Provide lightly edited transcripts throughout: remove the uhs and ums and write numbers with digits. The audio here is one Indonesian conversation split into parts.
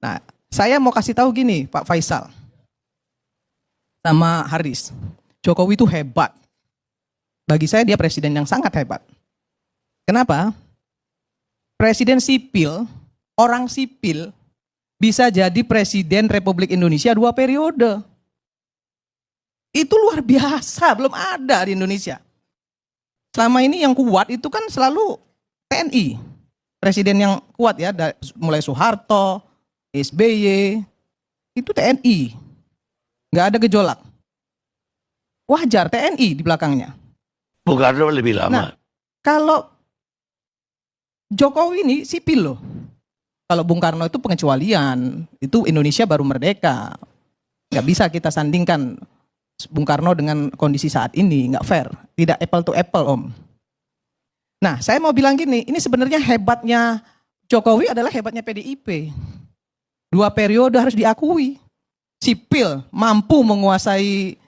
Nah, saya mau kasih tahu gini, Pak Faisal sama Haris. Jokowi itu hebat. Bagi saya dia presiden yang sangat hebat. Kenapa? Presiden sipil, orang sipil bisa jadi presiden Republik Indonesia 2 periode. Itu luar biasa, belum ada di Indonesia. Selama ini yang kuat itu kan selalu TNI. Presiden yang kuat ya, mulai Soeharto, SBY, itu TNI. Nggak ada gejolak. Wajar TNI di belakangnya. Bung Karno lebih lama. Nah, kalau Jokowi ini sipil loh. Kalau Bung Karno itu pengecualian, itu Indonesia baru merdeka. Nggak bisa kita sandingkan Bung Karno dengan kondisi saat ini, nggak fair. Tidak apple to apple, Om. Nah, saya mau bilang gini, ini sebenarnya hebatnya Jokowi adalah hebatnya PDIP. 2 periode harus diakui. Sipil mampu menguasai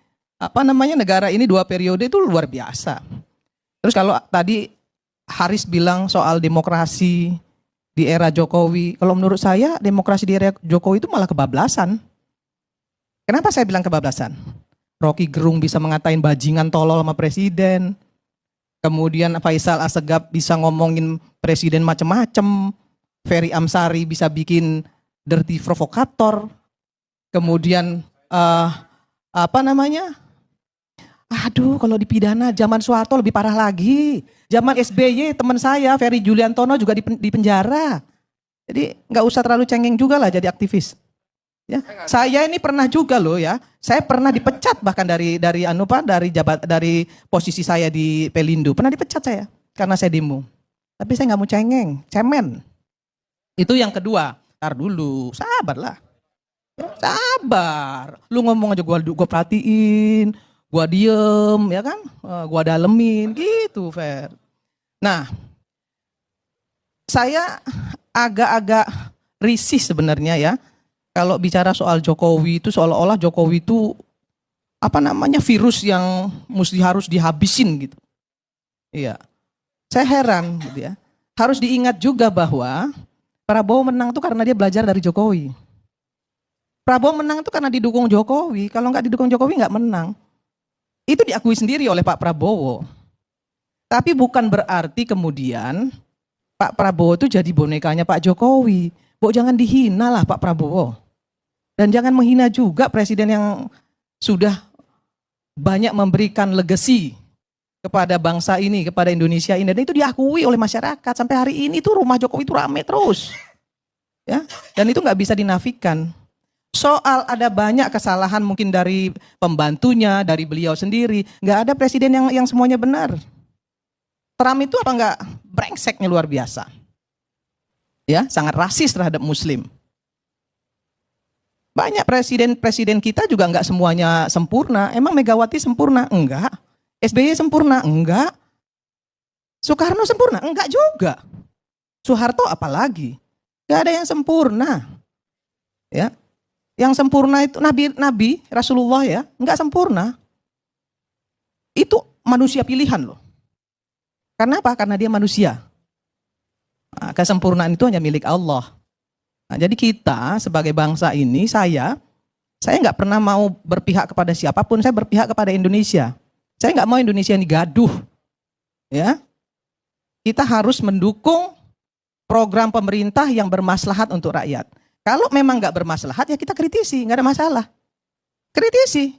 negara ini 2 periode itu luar biasa. Terus kalau tadi Haris bilang soal demokrasi di era Jokowi, kalau menurut saya demokrasi di era Jokowi itu malah kebablasan. Kenapa saya bilang kebablasan? Rocky Gerung bisa mengatain bajingan tolol sama presiden. Kemudian Faisal Assegaf bisa ngomongin presiden macem-macem. Ferry Amsari bisa bikin dirty provokator. Kemudian kalau dipidana zaman Soeharto lebih parah lagi. Zaman SBY teman saya Ferry Juliantono juga di penjara. Jadi nggak usah terlalu cengeng juga lah jadi aktivis. Ya, saya ini pernah juga loh ya. Saya pernah dipecat bahkan dari posisi saya di Pelindo. Pernah dipecat saya karena saya demo. Tapi saya nggak mau cengeng, cemen. Itu yang kedua. Ntar dulu, sabarlah. Sabar. Lu ngomong aja gua perhatiin, gua diem, ya kan? Gua dalemin gitu, Fer. Nah, saya agak-agak risih sebenarnya ya. Kalau bicara soal Jokowi itu seolah-olah Jokowi itu virus yang harus dihabisin gitu. Iya. Saya heran gitu ya. Harus diingat juga bahwa Prabowo menang itu karena dia belajar dari Jokowi. Prabowo menang itu karena didukung Jokowi. Kalau nggak didukung Jokowi nggak menang. Itu diakui sendiri oleh Pak Prabowo. Tapi bukan berarti kemudian Pak Prabowo itu jadi bonekanya Pak Jokowi. Jangan dihina lah Pak Prabowo. Dan jangan menghina juga presiden yang sudah banyak memberikan legacy kepada bangsa ini, kepada Indonesia ini. Dan itu diakui oleh masyarakat. Sampai hari ini tuh rumah Jokowi itu rame terus. Ya, dan itu nggak bisa dinafikan. Soal ada banyak kesalahan mungkin dari pembantunya, dari beliau sendiri. Nggak ada presiden yang semuanya benar. Trump itu apa nggak brengseknya luar biasa. Ya, sangat rasis terhadap Muslim. Banyak presiden kita juga nggak semuanya sempurna. Emang Megawati sempurna? Enggak. SBY sempurna? Enggak. Soekarno sempurna? Enggak juga. Soeharto apalagi? Nggak ada yang sempurna. Ya, yang sempurna itu Nabi Rasulullah ya, nggak sempurna. Itu manusia pilihan loh. Karena apa? Karena dia manusia. Nah, kesempurnaan itu hanya milik Allah. Nah, jadi kita sebagai bangsa ini, saya nggak pernah mau berpihak kepada siapapun, saya berpihak kepada Indonesia. Saya nggak mau Indonesia ini gaduh. Ya, kita harus mendukung program pemerintah yang bermaslahat untuk rakyat. Kalau memang nggak bermaslahat, ya kita kritisi, nggak ada masalah. Kritisi.